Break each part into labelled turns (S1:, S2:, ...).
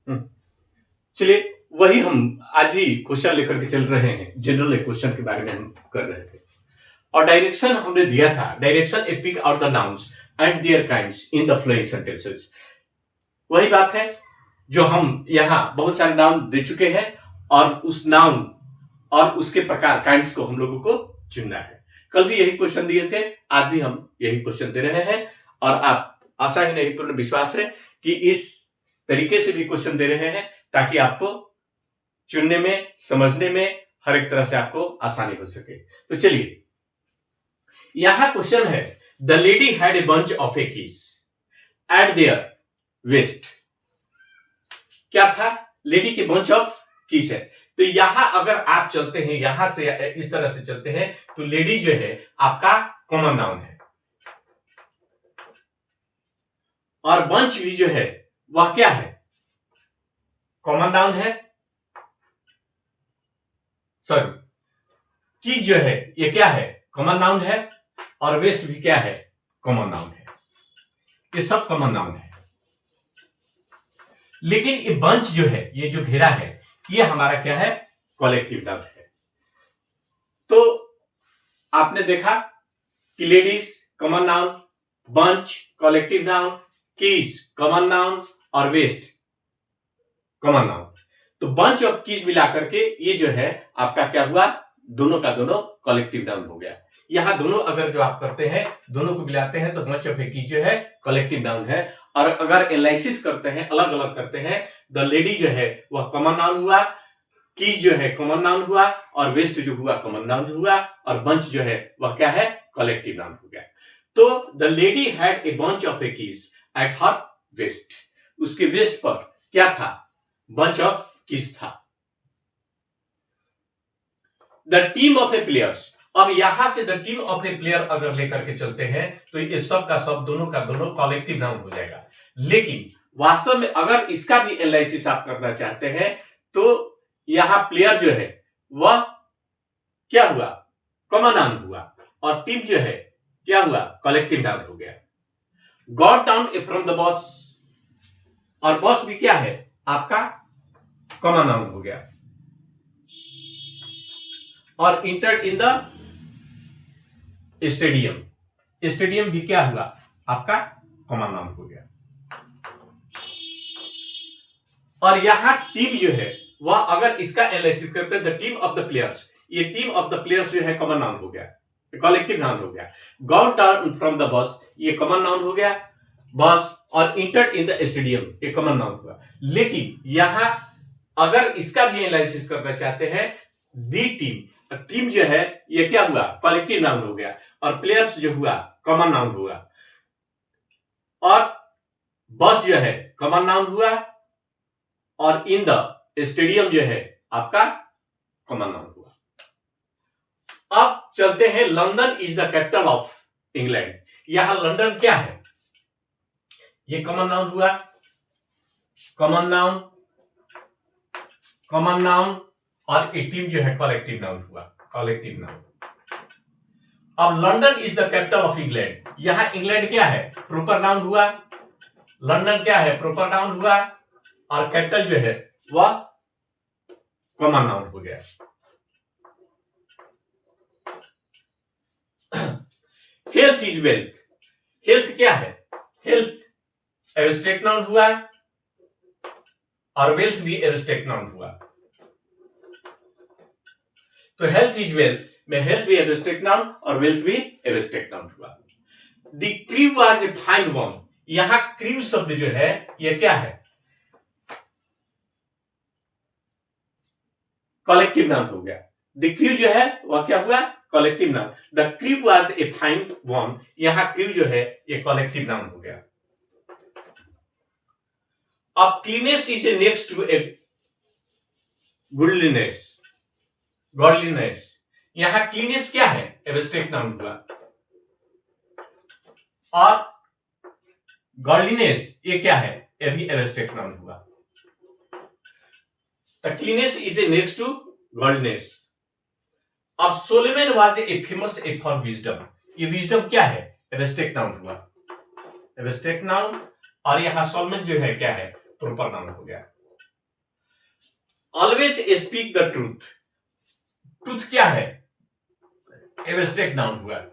S1: हम्म, चलिए वही हम आज ही क्वेश्चन लेकर के चल रहे हैं। जनरल क्वेश्चन के बारे में हम कर रहे थे और डायरेक्शन हमने दिया था। Direction A pick out the nouns and their kinds in the following sentences. वही बात है जो हम यहाँ बहुत सारे नाउन दे चुके हैं और उस नाउन और उसके प्रकार काइंड्स को हम लोगों को चुनना है। कल भी यही क्वेश्चन दिए थे, आज भी हम यही क्वेश्चन दे रहे हैं और आप आशा ही नहीं पूर्ण विश्वास है कि इस तरीके से भी क्वेश्चन दे रहे हैं ताकि आपको चुनने में, समझने में हर एक तरह से आपको आसानी हो सके। तो चलिए यहां क्वेश्चन है, the lady had a bunch of a keys at their waist. क्या था? लेडी के बंच ऑफ कीज है। तो यहां अगर आप चलते हैं, यहां से इस तरह से चलते हैं तो लेडी जो है आपका कॉमन नाउन है और बंच भी जो है वह क्या है? कॉमन नाउन है। सॉरी, की जो है ये क्या है? कॉमन नाउन है और वेस्ट भी क्या है? कॉमन नाउन है। ये सब कॉमन नाउन है। लेकिन ये बंच जो है, ये जो घेरा है, ये हमारा क्या है? कॉलेक्टिव नाउन है। तो आपने देखा कि ladies common noun, bunch collective noun, keys common noun और वेस्ट कॉमन नाउन। तो बंच ऑफ कीज मिलाकर के ये जो है आपका क्या हुआ? दोनों का दोनों कॉलेक्टिव नाउन हो गया। यहां दोनों अगर जो आप करते हैं, दोनों को मिलाते हैं तो बंच ऑफ ए कीज जो है कॉलेक्टिव नाउन है। और अगर एनालिसिस करते हैं, अलग अलग करते हैं, द लेडी जो है वह कॉमन नाउन हुआ, कीज जो है कॉमन नाउन हुआ और वेस्ट जो हुआ कॉमन नाउन हुआ और बंच जो है वह क्या है? कलेक्टिव नाउन हो गया। तो the lady had a bunch of a keys at her waist. उसके वेस्ट पर क्या था? बंच ऑफ कीज था। The team of a players. अब यहां से the team of a player अगर लेकर के चलते हैं तो ये सब का सब, दोनों का दोनों कलेक्टिव नाउन हो जाएगा। लेकिन वास्तव में अगर इसका भी एनालिसिस आप करना चाहते हैं तो यहां प्लेयर जो है वह क्या हुआ? कॉमन नाउन हुआ और टीम जो है क्या हुआ? कलेक्टिव नाउन हो गया। Got down from the boss, और बॉस भी क्या है? आपका कॉमन नाउन हो गया। और entered in the stadium, stadium भी क्या हुआ? आपका कॉमन नाउन हो गया। और यहां टीम जो है वह अगर इसका एनालिसिस करते हैं, the team of the players, ये टीम ऑफ द प्लेयर्स जो है कॉमन नाउन हो गया, कलेक्टिव नाउन हो गया। Got down from the bus, ये कॉमन नाउन हो गया बस। और इंटर्ड इन द स्टेडियम, ये कॉमन नाउन हुआ। लेकिन यहां अगर इसका भी एनालिसिस करना चाहते हैं, दी टीम, टीम जो है ये क्या हुआ? कलेक्टिव नाउन हो गया और प्लेयर्स जो हुआ कॉमन नाउन हुआ और बस जो है कॉमन नाउन हुआ और इन द स्टेडियम जो है आपका कॉमन नाउन हुआ। अब चलते हैं, London is the capital of England. यहां लंदन क्या है? ये कॉमन नाउन हुआ, कॉमन नाउन, कॉमन नाउन और एक टीम जो है कलेक्टिव नाउन हुआ, कलेक्टिव नाउन। अब London is the capital of England, यहां इंग्लैंड क्या है? प्रॉपर नाउन हुआ। लंदन क्या है? प्रॉपर नाउन हुआ और कैपिटल जो है वह कॉमन नाउन हो गया। हेल्थ इज वेल्थ, हेल्थ क्या है? हेल्थ एब्स्ट्रैक्ट नाउन हुआ और वेल्थ भी एब्स्ट्रैक्ट नाउन हुआ। तो हेल्थ इज वेल्थ में हेल्थ भी एब्स्ट्रैक्ट नाउन और वेल्थ भी एब्स्ट्रैक्ट नाउन हुआ। The crew was a fine one, यहां क्रू शब्द जो है यह क्या है? कलेक्टिव नाउन हो गया। द क्रू जो है वह क्या हुआ? Collective noun. The crew was a fine one, यहां क्रू जो है ये कलेक्टिव नाउन हो गया। अब cleanliness is a next to a goodliness, godliness, यहां क्लीनेस क्या है? एब्स्ट्रैक्ट नाउन हुआ और गॉडलीनेस ये क्या है? ये भी एब्स्ट्रैक्ट नाउन हुआ। The cleanliness is a next to godliness. अब Solomon was a famous a for wisdom, ये विजडम क्या है? एब्स्ट्रैक्ट नाउन हुआ, एब्स्ट्रैक्ट नाउन। और यहां सोलोमन जो है क्या है? प्रॉपर नाउन हो गया। Always speak the truth. Truth क्या है? एब्स्ट्रैक्ट नाउन हुआ।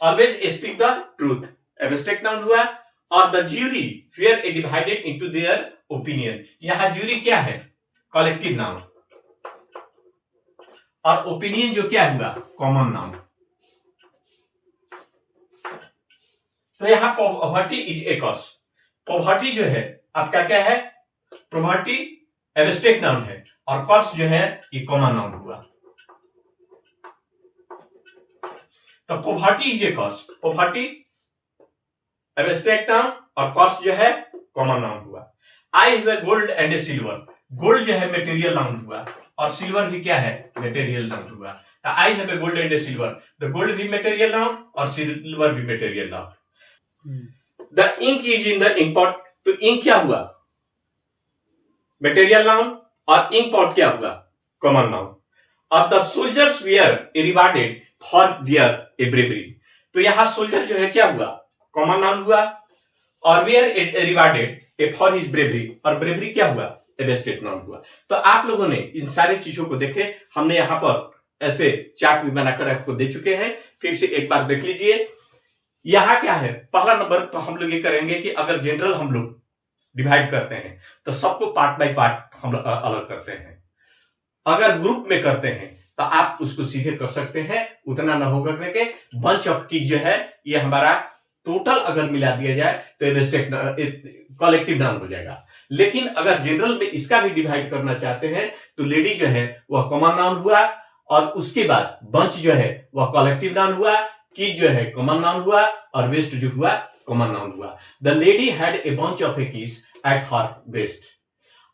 S1: Always speak the truth abstract noun हुआ। और the jury were a divided into their opinion. यहां ज्यूरी क्या है? Collective noun. और ओपिनियन जो क्या हुआ? Common noun. तो यहां poverty is a cause. Poverty जो है आपका क्या है? पॉवर्टी एब्स्ट्रैक्ट नाउन है और कॉज जो है ये कॉमन नाउन हुआ। तो poverty is a cause. Poverty abstract noun और कॉज जो है कॉमन नाउन हुआ। I have a gold and a silver. Gold जो है मटेरियल नाउन हुआ और सिल्वर भी क्या है? मटेरियल नाउन हुआ। I have a gold and a silver. The gold भी मटेरियल नाउन और सिल्वर भी material noun. The ink is in the ink pot. तो इंक क्या हुआ? मटेरियल नाउन और इंक पॉट क्या हुआ? Common noun. अब the soldiers were a rewarded for their a bravery. तो यहां सोल्जर जो है क्या हुआ? कॉमन नाउन हुआ। और were a rewarded a for his bravery. और ब्रेवरी क्या हुआ? एब्स्ट्रैक्ट नाउन हुआ। तो आप लोगों ने इन सारी चीजों को देखे। हमने यहां पर ऐसे चार्ट भी बनाकर आपको दे चुके हैं। फिर से एक बार देख लीजिए। यहां क्या है? पहला नंबर तो हम लोग ये करेंगे कि अगर जनरल हम लोग डिवाइड करते हैं तो सबको पार्ट बाय पार्ट हम अलग करते हैं। अगर ग्रुप में करते हैं तो आप उसको सीधे कर सकते हैं, उतना ना होगा करके। बंच ऑफ की जो है ये हमारा टोटल अगर मिला दिया जाए तो कलेक्टिव नाउन हो जाएगा। लेकिन अगर जनरल में इसका भी डिवाइड करना चाहते हैं तो लेडी जो है वह कॉमन नाउन हुआ और उसके बाद बंच जो है वह कलेक्टिव नाउन हुआ, की जो है कॉमन नाउन हुआ और वेस्ट जो हुआ कॉमन नाउन हुआ। The lady had a bunch of a keys at her waist.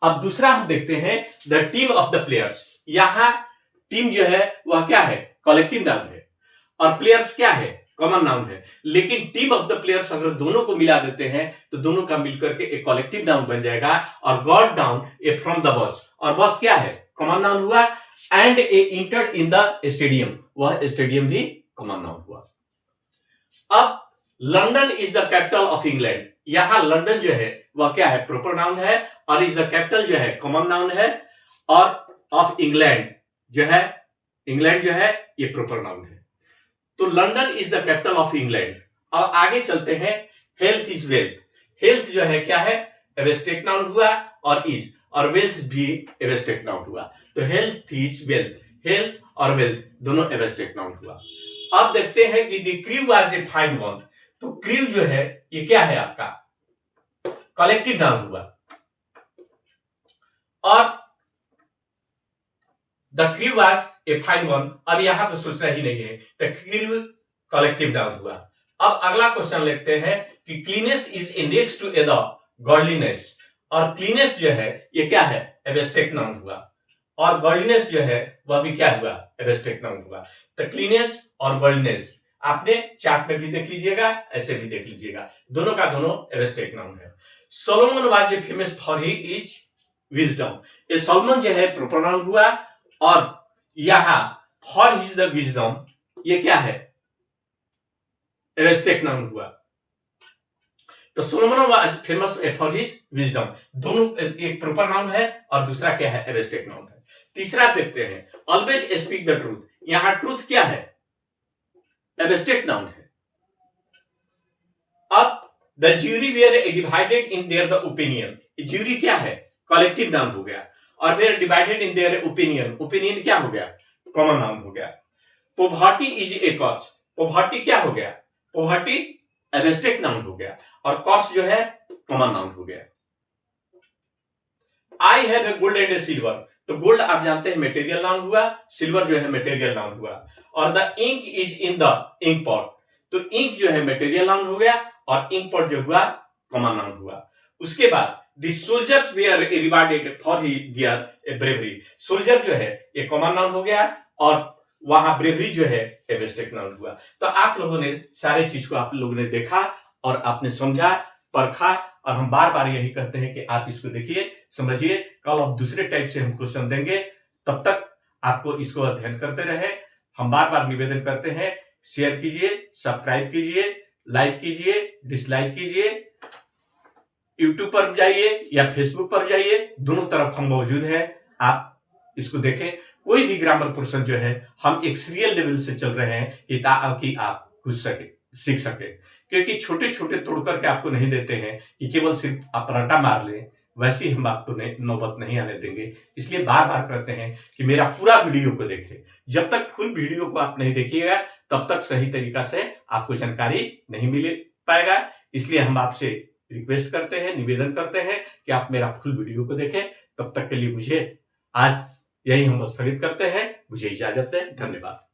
S1: अब दूसरा हम देखते हैं the team of the players. यहां टीम जो है वह क्या है? कलेक्टिव नाउन है और प्लेयर्स क्या है? कॉमन नाउन है। लेकिन टीम ऑफ द प्लेयर्स अगर दोनों को मिला देते हैं तो दोनों का मिलकर के एक कलेक्टिव नाउन बन जाएगा। और got down A from the bus. और बस क्या है? कॉमन नाउन हुआ। And A entered in the stadium. वह स्टेडियम भी कॉमन नाउन हुआ। अब London is the capital of England. यहां लंदन जो है वह क्या है? प्रॉपर नाउन है और इज द कैपिटल जो है कॉमन नाउन है। और ऑफ इंग्लैंड जो है, इंग्लैंड जो है ये प्रॉपर नाउन है। तो London is the capital of England. अब आगे चलते हैं। Health is wealth. हेल्थ जो है क्या है? एब्स्ट्रैक्ट नाउन हुआ और इज, और वेल्थ भी एब्स्ट्रैक्ट नाउन हुआ। तो हेल्थ इज वेल्थ। हेल्थ और वेल्थ दोनों एब्स्ट्रैक्ट नाउन हुआ। अब देखते हैं कि the crew was a fine one. तो क्रू जो है ये क्या है? आपका कलेक्टिव नाउन हुआ। और the crew was a fine one. अब यहां तो सोचना ही नहीं है, द क्रू कलेक्टिव नाउन हुआ। अब अगला क्वेश्चन लेते हैं कि cleanliness is index to the godliness. और क्लीनेस जो है ये क्या है? एब्स्ट्रैक्ट नाउन हुआ। और गॉडलीनेस जो है वह भी क्या हुआ? एब्स्ट्रैक्ट नाउन हुआ। तो क्लीनेस और गॉडलीनेस आपने चार्ट में भी देख लीजिएगा, ऐसे भी देख लीजिएगा, दोनों का दोनों एब्स्ट्रैक्ट नाउन है। Solomon was a famous for he is wisdom. ये सोलोमन जो है प्रॉपर नाउन हुआ और यहां फॉर हिज द विजडम ये क्या है? एब्स्ट्रैक्ट नाउन हुआ। तो Solomon was famous for his wisdom. दोनों एक प्रॉपर नाउन है और दूसरा क्या है? एब्स्ट्रैक्ट नाउन है। तीसरा देखते हैं ऑलवेज स्पीक द ट्रूथ। यहां ट्रूथ क्या है? एब्स्ट्रैक्ट नाउन है। अब the jury were divided in their the opinion. Jury क्या है? कलेक्टिव नाउन हो गया। और were divided in their opinion. Opinion क्या हो गया? कॉमन नाउन हो गया। Poverty is a cause. Poverty क्या हो गया? पॉवर्टी एब्स्ट्रैक्ट नाउन हो गया और कॉज जो है कॉमन नाउन हो गया। आई have a gold and a silver. तो गोल्ड आप जानते हैं मटेरियल नाउन हुआ, सिल्वर जो है मटेरियल नाउन हुआ। और the ink is in the ink pot. तो इंक जो है मटेरियल नाउन हो गया और इंक पॉट जो हुआ कॉमन नाउन हुआ। उसके बाद the soldiers were rewarded for their bravery. Soldier जो है ये कॉमन नाउन हो गया और वहां ब्रेवरी जो है एब्स्ट्रैक्ट नाउन हुआ। तो आप लोगों ने सारे चीज को आप लोगों ने देखा और आपने समझा, परखा। और हम बार बार यही कहते हैं कि आप इसको देखिए, समझिए। कल अब दूसरे टाइप से हम क्वेश्चन देंगे, तब तक आपको इसको अध्ययन करते रहे। हम बार बार निवेदन करते हैं, शेयर कीजिए, सब्सक्राइब कीजिए, लाइक कीजिए, डिसलाइक कीजिए। यूट्यूब पर जाइए या फेसबुक पर जाइए, दोनों तरफ हम मौजूद हैं। आप इसको देखें। कोई भी ग्रामर पोर्शन जो है हम एक सीरियल लेवल से चल रहे हैं ताकि आप सीख सके, क्योंकि छोटे छोटे तोड़ करके आपको नहीं देते हैं कि केवल सिर्फ आप रट्टा मार लें, वैसी हम आपको नौबत नहीं आने देंगे। इसलिए बार बार कहते हैं कि मेरा पूरा वीडियो को देखें। जब तक फुल वीडियो को आप नहीं देखिएगा तब तक सही तरीका से आपको जानकारी नहीं मिल पाएगा। इसलिए हम आपसे रिक्वेस्ट करते हैं, निवेदन करते हैं कि आप मेरा फुल वीडियो को देखें। तब तक के लिए मुझे आज यही हम स्थगित करते हैं। मुझे इजाजत है। धन्यवाद।